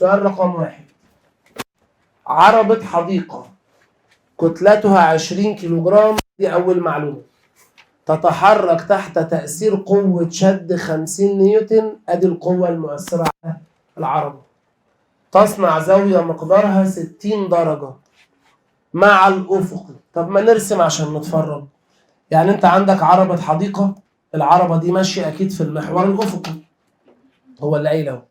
سؤال رقم 1. عربة حديقة كتلتها 20 كيلوغرام، دي أول معلومة، تتحرك تحت تأثير قوة شد 50 نيوتن، أدي القوة المؤثرة على العربة. تصنع زاوية مقدارها 60 درجة مع الأفق. طب ما نرسم عشان نتفرج. يعني أنت عندك عربة حديقة، العربة دي ماشية أكيد في المحور الأفقي، هو اللي قايل أهو.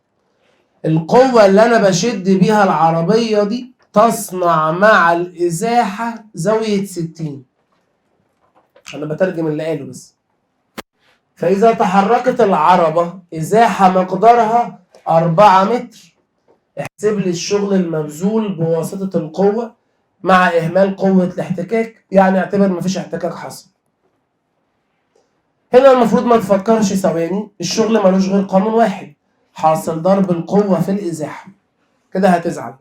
القوة اللي أنا بشد بيها العربية دي تصنع مع الإزاحة زاوية 60. أنا بترجم اللي قاله بس. فإذا تحركت العربة إزاحة مقدارها 4 متر، احسب لي الشغل المبذول بواسطة القوة مع إهمال قوة الاحتكاك، يعني اعتبر مفيش احتكاك حصل. هنا المفروض ما تفكرش ثواني، الشغل ملوش غير قانون واحد، حاصل ضرب القوة في الإزاحة. كده هتزعل.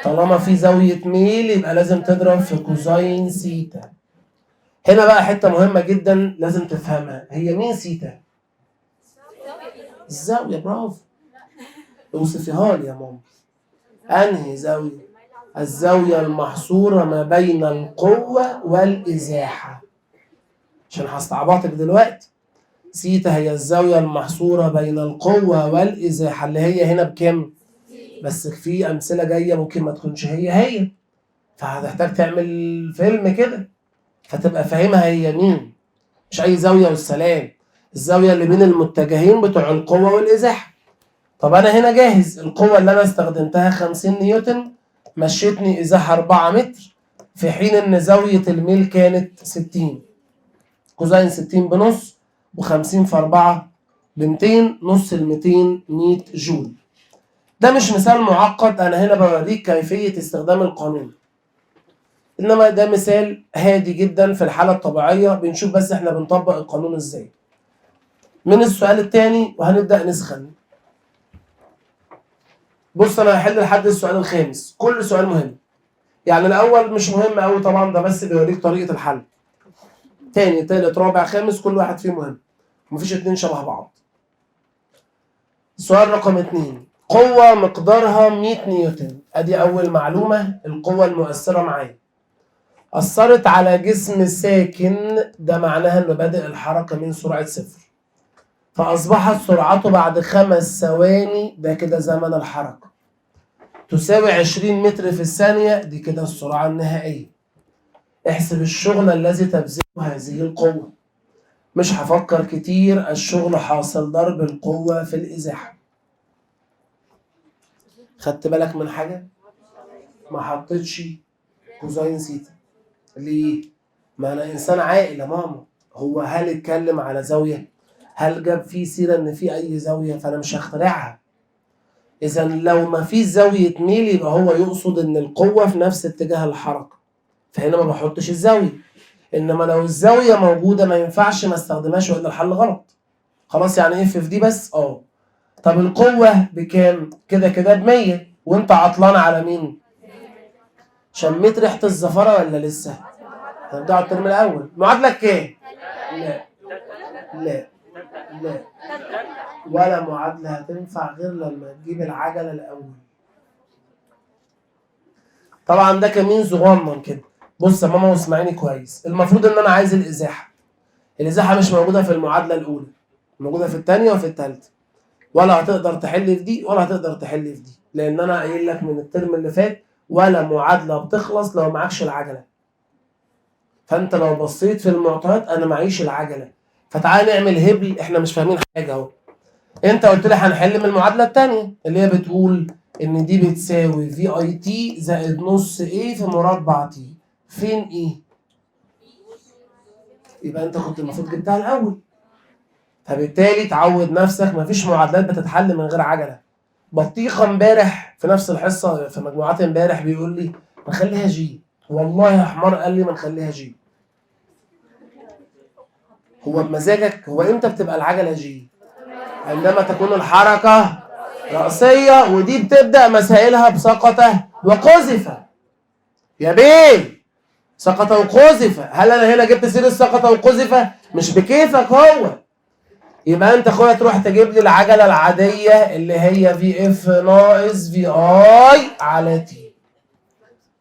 طالما في زاوية ميل يبقى لازم تضرب في كوزين سيتا. هنا بقى حتة مهمة جدا لازم تفهمها، هي مين سيتا؟ الزاوية، برافو. اوصفيها لي يا ماما. أنهي زاوية؟ الزاوية المحصورة ما بين القوة والإزاحة. عشان هستعبطك دلوقتي. سيتا هي الزاوية المحصورة بين القوة والإزاحة، اللي هي هنا بكام؟ بس في أمثلة جاية ممكن ما تكونش هي، فهتحتاج تعمل فيلم كده فتبقى فاهمها هي مين. مش أي زاوية والسلام، الزاوية اللي بين المتجهين بتوع القوة والإزاحة. طب أنا هنا جاهز، القوة اللي أنا استخدمتها 50 نيوتن، مشيتني إزاحة 4 متر، في حين إن زاوية الميل كانت 60. كوزين 60 بنص، و50 في 4 ب200، نص ال200 100 جول. ده مش مثال معقد، أنا هنا بوريك كيفية استخدام القانون. إنما ده مثال هادي جدا في الحالة الطبيعية، بنشوف بس إحنا بنطبق القانون إزاي. من السؤال الثاني وهنبدأ نسخن. بص أنا هحل لحد السؤال الخامس، كل سؤال مهم. يعني الأول مش مهم أوي طبعا، ده بس بيوريك طريقة الحل. تاني تالت رابع خامس كل واحد فيه مهم، مفيش اتنين شبه بعض. السؤال رقم 2، قوة مقدارها 100 نيوتن، أدي أول معلومة، القوة المؤثرة معايا. أثرت على جسم ساكن، ده معناها إنه بادئ الحركة من سرعة 0، فأصبحت سرعته بعد 5 ثواني، ده كده زمن الحركة، تساوي 20 متر في الثانية، دي كده السرعة النهائية. احسب الشغل الذي تبذله هذه القوة. مش هفكر كتير، الشغل حاصل ضرب القوة في الإزاحة. خدت بالك من حاجة؟ ما حطيتش كوزين سيتا. ليه؟ ما أنا إنسان عاقل يا ماما. هو هل اتكلم على زاوية؟ هل جاب فيه سيرة إن في أي زاوية؟ فأنا مش هخترعها. إذا لو ما فيش زاوية ميل يبقى هو يقصد إن القوة في نفس اتجاه الحركة، فهنا ما بحطش الزاوية. إنما لو الزاوية موجودة ما ينفعش ما استخدمهاش وإلا الحل غلط. خلاص يعني اف في دي بس. طب القوة بكام؟ كده كده ب100، وانت عطلان على مين؟ شميت ريحة الزفرة ولا لسه؟ هنبدأ على الترم الأول. معادلة كام؟ لا لا لا، ولا معادلة هتنفع غير لما تجيب العجلة الأول. طبعا ده كمين صغنن كده. بص يا ماما واسمعيني كويس، المفروض ان انا عايز الازاحة. الازاحة مش موجودة في المعادلة الأولى، موجودة في الثانية وفي الثالثة. ولا هتقدر تحل في دي ولا هتقدر تحل في دي، لان انا قايل لك من الترم اللي فات ولا معادله بتخلص لو معكش العجله. فانت لو بصيت في المعطيات انا معيش العجله، فتعال نعمل هبل، احنا مش فاهمين حاجه اهو. انت قلت لي هنحل من المعادله الثانيه اللي هي بتقول ان دي بتساوي في اي تي زائد نص ايه في مربع تي. فين ايه؟ يبقى انت كنت المفروض جبتها الاول. فبالتالي تعود نفسك مفيش معادلات بتتحل من غير عجله. بطيخه امبارح في نفس الحصه في مجموعات امبارح بيقول لي ما نخليها جي. والله يا حمار قال لي ما نخليها جي. هو بمزاجك؟ هو امتى بتبقى العجله جي؟ عندما تكون الحركه رأسيه، ودي بتبدا مسائلها بسقطه وقذف. يا بيه سقط وقذف، هل انا هنا جبت سيره سقط وقذف؟ مش بكيفك هو. يبقى انت اخويا تروح تجيب لي العجله العاديه اللي هي في اف ناقص في اي على تي.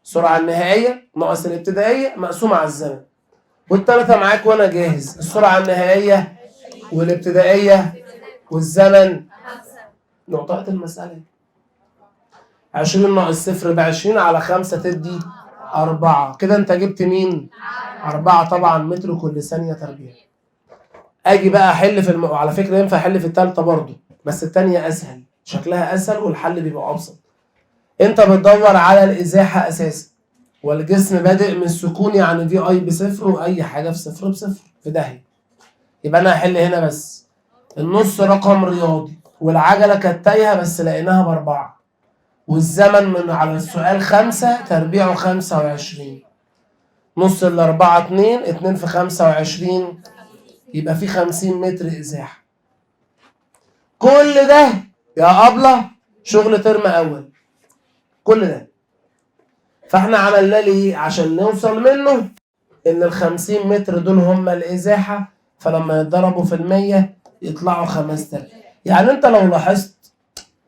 السرعه النهائيه ناقص الابتدائيه مقسومه على الزمن. والثلاثه معاك وانا جاهز. السرعه النهائيه والابتدائيه والزمن. نقطة المسألة 20 ناقص 0 ب20 على 5 تدي 4. كده انت جبت مين؟ 4 طبعا متر كل ثانية تربيع. اجي بقى احل في وعلى فكرة ينفع احل في الثالثة برضه، بس الثانية اسهل، شكلها اسهل والحل بيبقى ابسط. انت بتدور على الازاحة اساسا، والجسم بادئ من السكون، يعني في اي بصفر واي حاجة في صفر بصفر في داهية. يبقى انا هحل هنا بس النص رقم رياضي، والعجلة كانت تايهة بس لقيناها ب4، والزمن من على السؤال 5 تربيعه 25. نص ال4 2، 2 في 25 يبقى في 50 متر ازاحه. كل ده يا أبلة شغل ترم اول، كل ده. فاحنا عملنا ليه؟ عشان نوصل منه ان ال50 متر دول هم الازاحه، فلما يتضربوا في 100 يطلعوا 5000. يعني انت لو لاحظت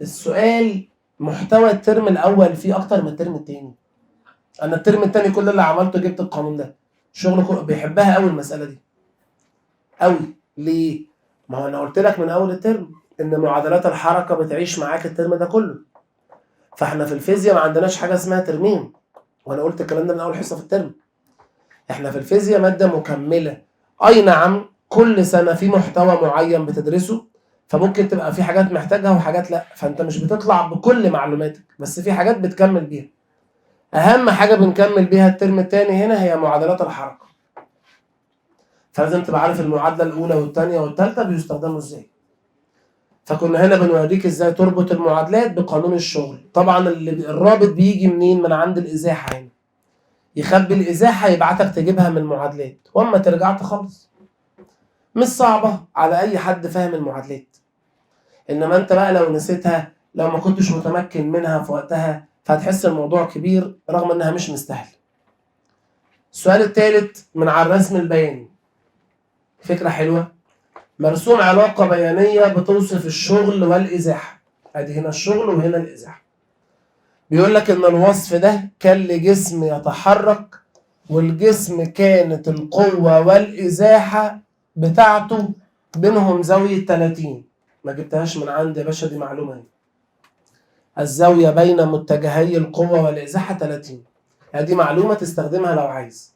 السؤال محتوى الترم الاول فيه اكتر من الترم الثاني. انا الترم الثاني كل اللي عملته جبت القانون ده. الشغل بيحبها قوي المساله دي قوي. ليه؟ ما هو انا قلت لك من اول الترم ان معادلات الحركه بتعيش معاك الترم ده كله. فاحنا في الفيزياء ما عندناش حاجه اسمها ترمين، وانا قلت الكلام ده من اول حصه في الترم. احنا في الفيزياء ماده مكمله. اي نعم كل سنه في محتوى معين بتدرسه، فممكن تبقى في حاجات محتاجها وحاجات لا، فانت مش بتطلع بكل معلوماتك، بس في حاجات بتكمل بيها. اهم حاجه بنكمل بيها الترم الثاني هنا هي معادلات الحركه. فلازم تبقى عارف المعادله الاولى والثانيه والثالثه بيستخدموا ازاي. فكنا هنا بنوريك ازاي تربط المعادلات بقانون الشغل. طبعا الرابط بيجي منين؟ من عند الازاحه هنا. يخبي الازاحه يبعتك تجيبها من المعادلات، واما ترجع تخلص. مش صعبه على اي حد فاهم المعادلات. انما انت بقى لو نسيتها، لو ما كنتش متمكن منها في وقتها، فهتحس الموضوع كبير رغم انها مش مستاهله. السؤال الثالث من على الرسم البياني. فكره حلوه. مرسوم علاقه بيانيه بتوصف الشغل والازاحه. ادي هنا الشغل وهنا الازاحه. بيقول لك ان الوصف ده كان لجسم يتحرك، والجسم كانت القوه والازاحه بتاعته بينهم زاويه 30. ما جبتهاش من عند يا باشا، دي معلومه. الزاويه بين متجهي القوه والازاحه 30. دي معلومه تستخدمها لو عايز.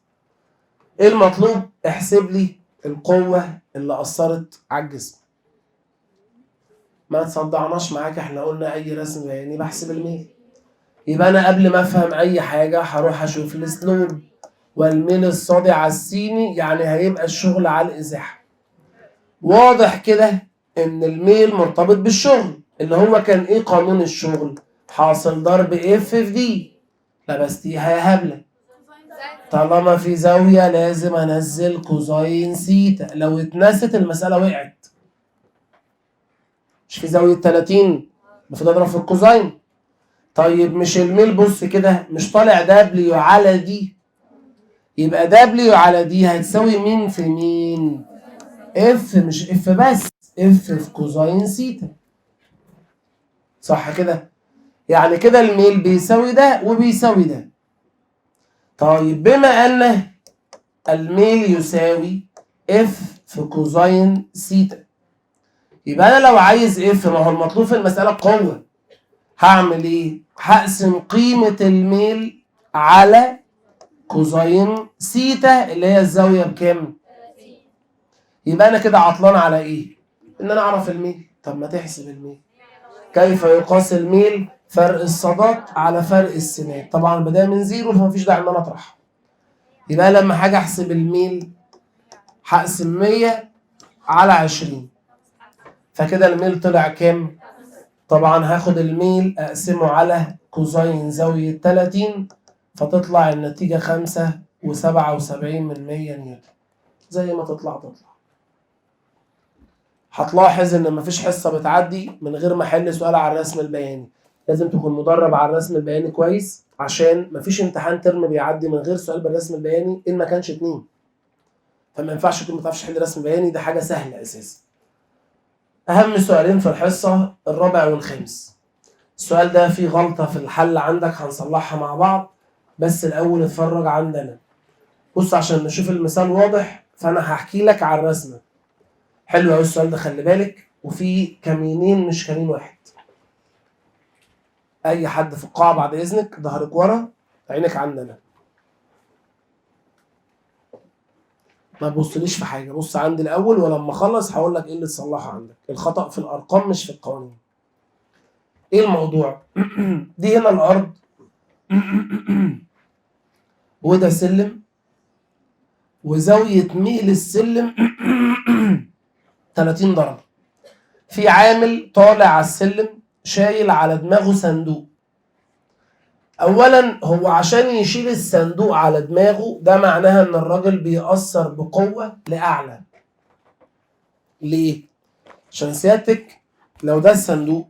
ايه المطلوب؟ احسب لي القوه اللي اثرت على الجسم. ما تصدعناش معاك، احنا قلنا اي رسم بياني بحسب الميل. يبقى انا قبل ما افهم اي حاجه هروح اشوف الاسلوب، والميل الصادع على السيني، يعني هيبقى الشغل على الازاحه. واضح كده ان الميل مرتبط بالشغل، اللي هو كان ايه قانون الشغل؟ حاصل ضرب اف في دي. لبستيها يا هبله. طالما في زاويه لازم انزل كوزاين سيتا، لو اتنست المساله وقعت. مش في زاويه 30 المفروض اضرب في الكوزاين. طيب مش الميل بص كده مش طالع دبليو على دي؟ يبقى دبليو على دي هتساوي مين في مين؟ اف، مش اف بس، اف في كوزاين سيتا. صح كده؟ يعني كده الميل بيساوي ده وبيساوي ده. طيب بما ان الميل يساوي اف في كوزاين سيتا، يبقى انا لو عايز اف، ما هو المطلوب في المساله القوه، هعمل ايه؟ هقسم قيمه الميل على كوزاين سيتا اللي هي الزاويه بكام؟ يبقى انا كده عطلان على ايه؟ ان انا اعرف الميل. طب ما تحسب الميل. كيف يقاس الميل؟ فرق الصادات على فرق السينات. طبعا بدايه من زيرو فمفيش داعي ان انا اطرحها. يبقى لما حاجه احسب الميل هقسم 100 على 20. فكده الميل طلع كام؟ طبعا هاخد الميل اقسمه على كوزاين زاويه 30، فتطلع النتيجه 5.77 نيوتن. زي ما تطلع. هتلاحظ ان مفيش حصه بتعدي من غير ما احل سؤال على الرسم البياني. لازم تكون مدرب على الرسم البياني كويس، عشان مفيش امتحان ترم بيعدي من غير سؤال بالرسم البياني ان ما كانش 2. فما ينفعش تكون ما تعرفش تحل رسم بياني، ده حاجه سهله اساسا. اهم سؤالين في الحصه الرابع والخامس. السؤال ده فيه غلطه في الحل عندك هنصلحها مع بعض، بس الاول اتفرج عندنا. بص عشان نشوف المثال واضح، فانا هحكي لك على الرسمه. حلو قوي السؤال ده، خلي بالك، وفي كمينين مش كمين واحد. اي حد في القاعه بعد اذنك ظهرك ورا، عينك عندنا، ما تبصليش في حاجه، بص عندي الاول ولما اخلص هقول لك ايه اللي تصلحه عندك. الخطا في الارقام مش في القوانين. ايه الموضوع؟ دي هنا الارض وده سلم، وزاويه ميل السلم 30 درجه. في عامل طالع على السلم شايل على دماغه صندوق. اولا هو عشان يشيل الصندوق على دماغه ده معناها ان الراجل بيأثر بقوه لاعلى. ليه؟ عشان سيادتك لو ده الصندوق،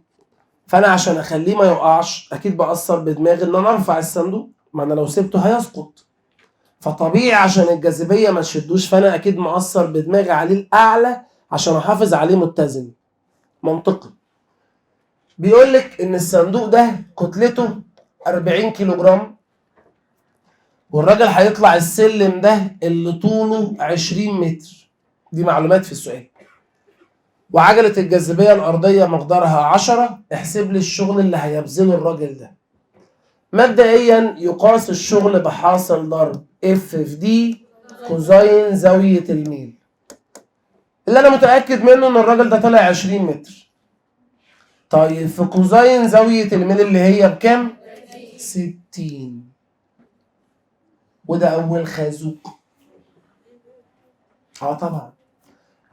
فانا عشان اخليه ما يقعش اكيد باثر بدماغي ان انا ارفع الصندوق، ما انا لو سبته هيسقط. فطبيعي عشان الجاذبيه ما تشدوش، فانا اكيد مأثر بدماغي عليه الاعلى عشان احافظ عليه متزن. منطقي. بيقول لك ان الصندوق ده كتلته 40 كيلو جرام، والراجل هيطلع السلم ده اللي طوله 20 متر. دي معلومات في السؤال. وعجلة الجاذبية الأرضية مقدارها 10. احسب لي الشغل اللي هيبذله الراجل ده. مبدئيا يقاس الشغل بحاصل ضرب اف في دي كوزين زاوية الميل، اللي أنا متأكد منه إن الراجل ده طلع 20 متر. طيب في كوزين زاوية الميل اللي هي بكام؟ 60. وده أول خازوق. طبعا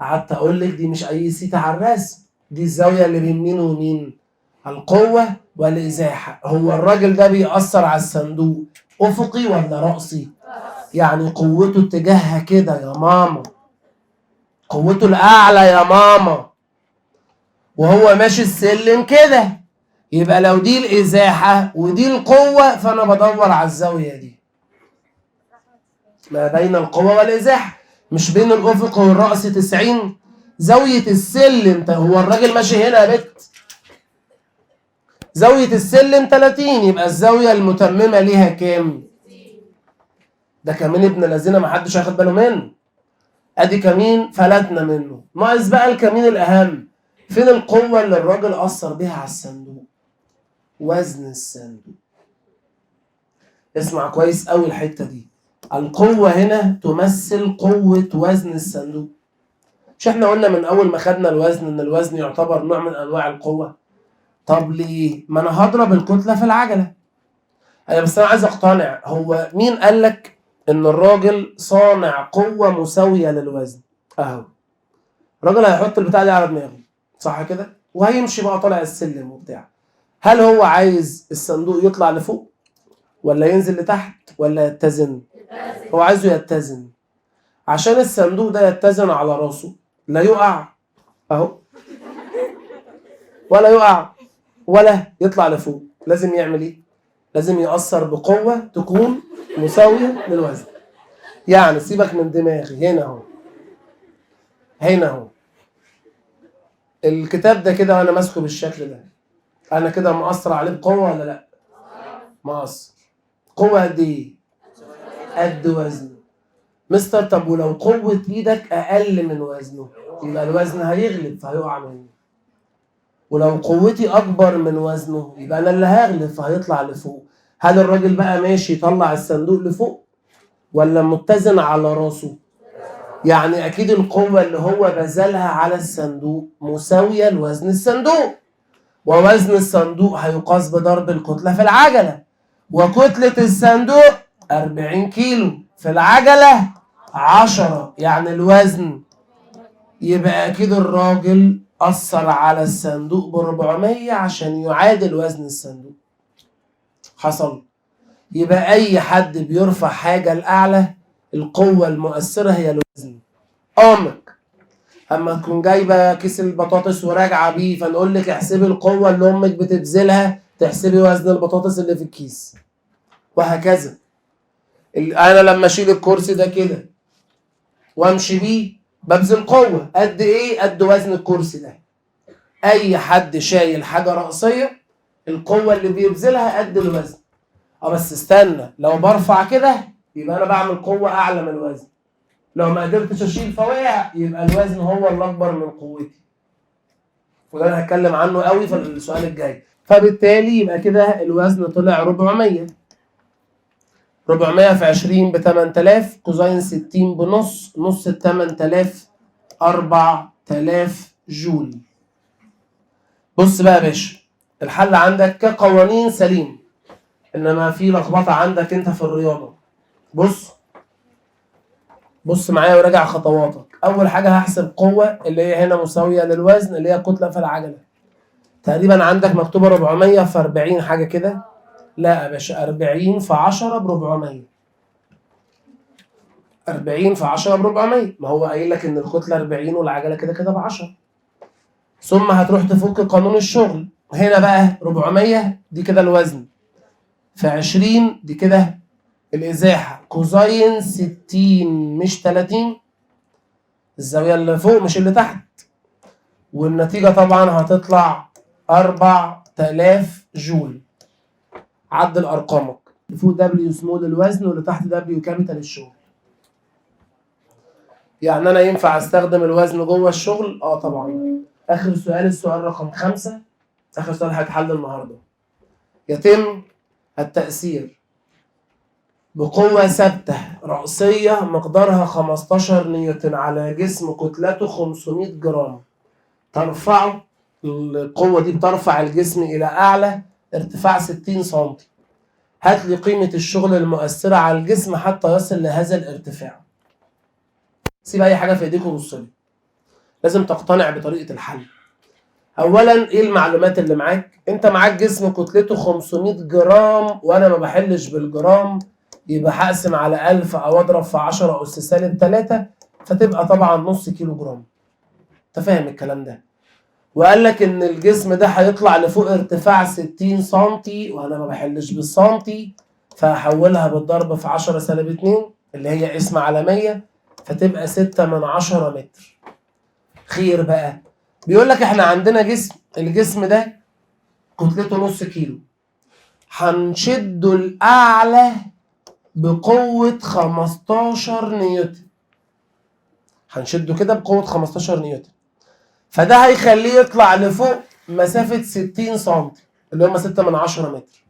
قعدت اقول لك دي مش اي سيتا على الرسم، دي الزاويه اللي بين مين ومين، القوه والازاحه. هو الراجل ده بيأثر على الصندوق افقي ولا رأسي؟ يعني قوته اتجاهها كده يا ماما، قوته الاعلى يا ماما، وهو ماشي السلم كده. يبقى لو دي الازاحه ودي القوه فانا بدور على الزاويه دي، ما بين القوه والازاحه، مش بين الافق والرأس 90. زاوية السلم هو الراجل ماشي هنا يا بت، زاوية السلم 30، يبقى الزاوية المتممة ليها كام؟ ده كمين ابن الذين ما حدش هياخد باله منه. ادي كمين فلتنا منه، ناقص بقى الكمين الاهم. فين القوة اللي الراجل أثر بيها على الصندوق؟ وزن الصندوق. اسمع كويس قوي الحتة دي. القوة هنا تمثل قوة وزن الصندوق. مش احنا قلنا من اول ما خدنا الوزن ان الوزن يعتبر نوع من انواع القوة؟ طب ليه؟ ما انا هضرب الكتلة في العجلة. بس انا عايز اقتنع، هو مين قال لك ان الراجل صانع قوة مساوية للوزن؟ اهو الراجل هيحط البتاع دي على دماغه، صح كده؟ وهيمشي بقى طالع السلم وبتاع. هل هو عايز الصندوق يطلع لفوق ولا ينزل لتحت ولا يتزن؟ هو عايزه يتزن. عشان الصندوق ده يتزن على راسه لا يقع اهو، ولا يقع ولا يطلع لفوق، لازم يعمل ايه؟ لازم يأثر بقوة تكون مساوية للوزن. يعني سيبك من دماغي، هنا اهو، هنا اهو الكتاب ده كده وانا ماسكه بالشكل ده، انا كده مأثر عليه بقوة ولا لا؟ مأثر. قوة قد ايه؟ قد وزنه. مستر طب ولو قوة ايدك اقل من وزنه يبقى الوزن هيغلب فهيقع منه، ولو قوتي اكبر من وزنه يبقى انا اللي هغلب فهيطلع لفوق. هل الراجل بقى ماشي يطلع الصندوق لفوق ولا متزن على راسه؟ يعني اكيد القوة اللي هو بذلها على الصندوق مساوية لوزن الصندوق، ووزن الصندوق هيقاس بضرب الكتلة في العجلة، وكتلة الصندوق 40 كيلو في العجلة 10، يعني الوزن. يبقى اكيد الراجل أثر على الصندوق ب 400 عشان يعادل وزن الصندوق. حصل. يبقى أي حد بيرفع حاجة لأعلى القوة المؤثرة هي الوزن. أمك أما تكون جايبة كيس البطاطس وراجعة بيه فنقول لك احسبي القوة اللي أمك بتبذلها، تحسبي وزن البطاطس اللي في الكيس، وهكذا. أنا لما أشيل الكرسي ده كده وأمشي بيه ببذل قوة قد إيه؟ قد وزن الكرسي ده. اي حد شايل حاجه رأسيه القوه اللي بيبذلها قد الوزن. بس استنى، لو برفع كده يبقى انا بعمل قوه اعلى من الوزن، لو ما قدرتش اشيل فوقع يبقى الوزن هو اللي اكبر من قوتي، وده انا هتكلم عنه قوي في السؤال الجاي. فبالتالي يبقى كده الوزن طلع 400. 400 في 20 ب 8000، كوزين 60 بنص، نص ال 8000 4000 جول. بص بقى يا باشا، الحل عندك كقوانين سليم، انما في لخبطه عندك انت في الرياضه. بص معايا وراجع خطواتك. اول حاجه هحسب قوه اللي هي هنا مساويه للوزن اللي هي كتله في العجله. تقريبا عندك مكتوبه 400 في 40 حاجه كده. لا يا باشا، 40 في 10 ب 400. 40 في 10 ب 400، ما هو قايل لك ان الكتله 40 والعجله كده كده ب 10. ثم هتروح تفك قانون الشغل. هنا بقى 400 دي كده الوزن، في 20 دي كده الازاحه، كوزين 60 مش 30، الزاويه اللي فوق مش اللي تحت، والنتيجه طبعا هتطلع 4000 جول. عدل ارقامك، اللي فوق دبليو سمول الوزن واللي تحت دبليو كابيتال الشغل. يعني انا ينفع استخدم الوزن جوه الشغل؟ طبعا. اخر سؤال، السؤال رقم 5، اخر سؤال هيتحل النهارده. يتم التأثير بقوة ثابتة رأسية مقدارها 15 نيوتن على جسم كتلته 500 جرام، ترفعه، القوة دي بترفع الجسم إلى أعلى ارتفاع 60 سم. هات لي قيمة الشغل المؤثرة على الجسم حتى يصل لهذا الارتفاع. سيب أي حاجة في إيديك وبص لي، لازم تقتنع بطريقة الحل. أولا إيه المعلومات اللي معاك؟ أنت معاك جسم كتلته 500 جرام وأنا ما بحلش بالجرام، يبقى هقسم على 1000 أو أضرب في 10 أس سالب 3 فتبقى طبعا نص كيلو جرام. أنت فاهم الكلام ده؟ وقال لك إن الجسم ده هيطلع لفوق ارتفاع 60 سنتي وأنا ما بحلش بالسنتي، فهحولها بالضرب في 10 سالب 2 اللي هي اسم على 100 فتبقى 6/10 متر. خير بقى، بيقول لك احنا عندنا جسم، الجسم ده كتلته نص كيلو، هنشده الأعلى بقوة 15 نيوتن. هنشده كده بقوة 15 نيوتن، فده هيخليه يطلع لفوق مسافة 60 سم اللي هم 6/10 متر.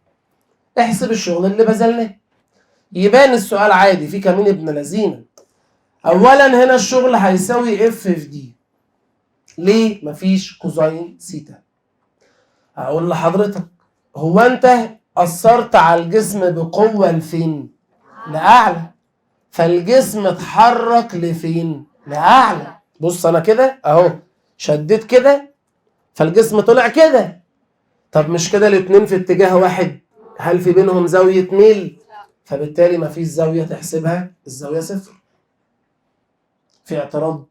احسب الشغل اللي بذلناه. يبان السؤال عادي في كمين ابن لذينه. أولا هنا الشغل هيساوي اف في دي. ليه؟ مفيش كوزين سيتا. أقول لحضرتك، هو أنت أثرت على الجسم بقوة لفين؟ لأعلى، فالجسم اتحرك لفين؟ لأعلى. بص أنا كده أهو شديت كده فالجسم طلع كده. طب مش كده الاتنين في اتجاه واحد؟ هل في بينهم زاوية ميل؟ فبالتالي مفيش زاوية تحسبها، الزاوية 0. في اعتراض؟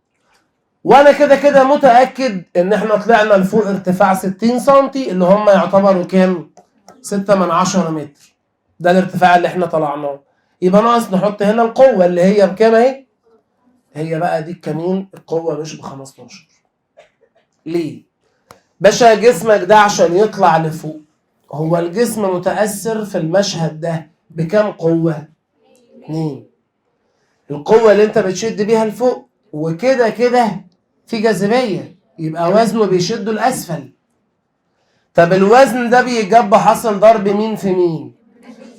وانا كده كده متأكد ان احنا طلعنا لفوق ارتفاع 60 سنتي اللي هم يعتبروا كام؟ 6/10 متر. ده الارتفاع اللي احنا طلعناه. يبقى ناقص نحط هنا القوة اللي هي بكام اهي؟ هي بقى دي الكمين، القوة مش ب15. ليه؟ باشا جسمك ده عشان يطلع لفوق، هو الجسم متأثر في المشهد ده بكام قوة؟ 2. القوة اللي انت بتشد بيها لفوق، وكده كده في جاذبية يبقى وزنه بيشده لأسفل. طب الوزن ده بيجاب حصل ضرب مين في مين؟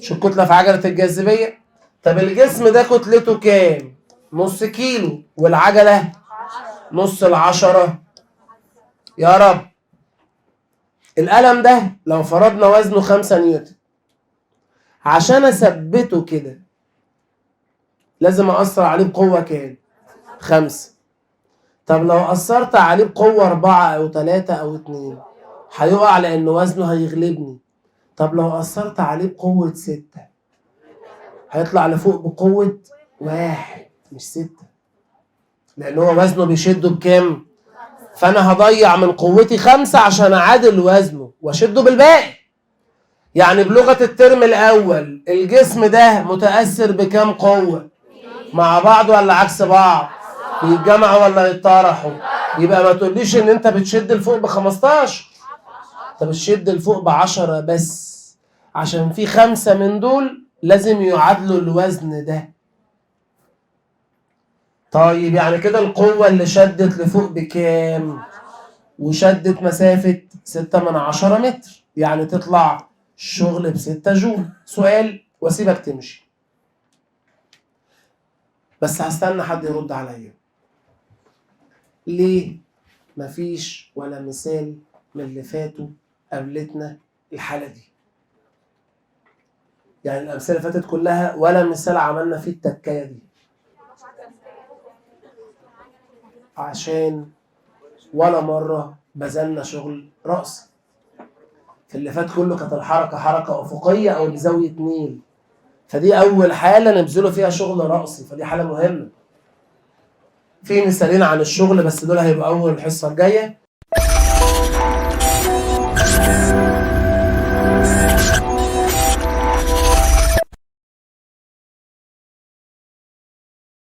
مش الكتلة في عجلة الجاذبية؟ طب الجسم ده كتلته كام؟ نص كيلو، والعجلة نص 10. يا رب. القلم ده لو فرضنا وزنه 5 نيوتن، عشان اثبته كده لازم اثر عليه بقوة كام؟ 5. طب لو اثرت عليه بقوة 4 او 3 او 2 هيقع لان وزنه هيغلبني. طب لو اثرت عليه بقوة 6 هيطلع لفوق بقوة 1 مش 6، لان هو وزنه بيشده بكام؟ فانا هضيع من قوتي 5 عشان اعادل وزنه واشده بالباقي. يعني بلغة الترم الاول الجسم ده متأثر بكام قوة؟ مع بعض ولا عكس بعض؟ بيتجمعوا ولا يتطرحوا؟ يبقى ما تقوليش ان انت بتشد لفوق ب 15، انت بتشد لفوق ب 10 بس، عشان في 5 من دول لازم يعادلوا الوزن ده. طيب يعني كده القوة اللي شدت لفوق بكام؟ وشدت مسافة 6/10 متر، يعني تطلع الشغل ب6 جول. سؤال واسيبك تمشي، بس هستنى حد يرد عليا. ليه مفيش ولا مثال من اللي فاتوا قابلتنا الحالة دي؟ يعني الأمثلة اللي فاتت كلها ولا مثال عملنا فيه التكاية دي، عشان ولا مرة بذلنا شغل رأس. في اللي فات كله كانت الحركة حركة أفقية أو بزاوية ميل، فدي أول حالة نبذله فيها شغل رأسي، فدي حالة مهمة. في مثالين عن الشغل بس دول هيبقوا أول الحصة الجاية.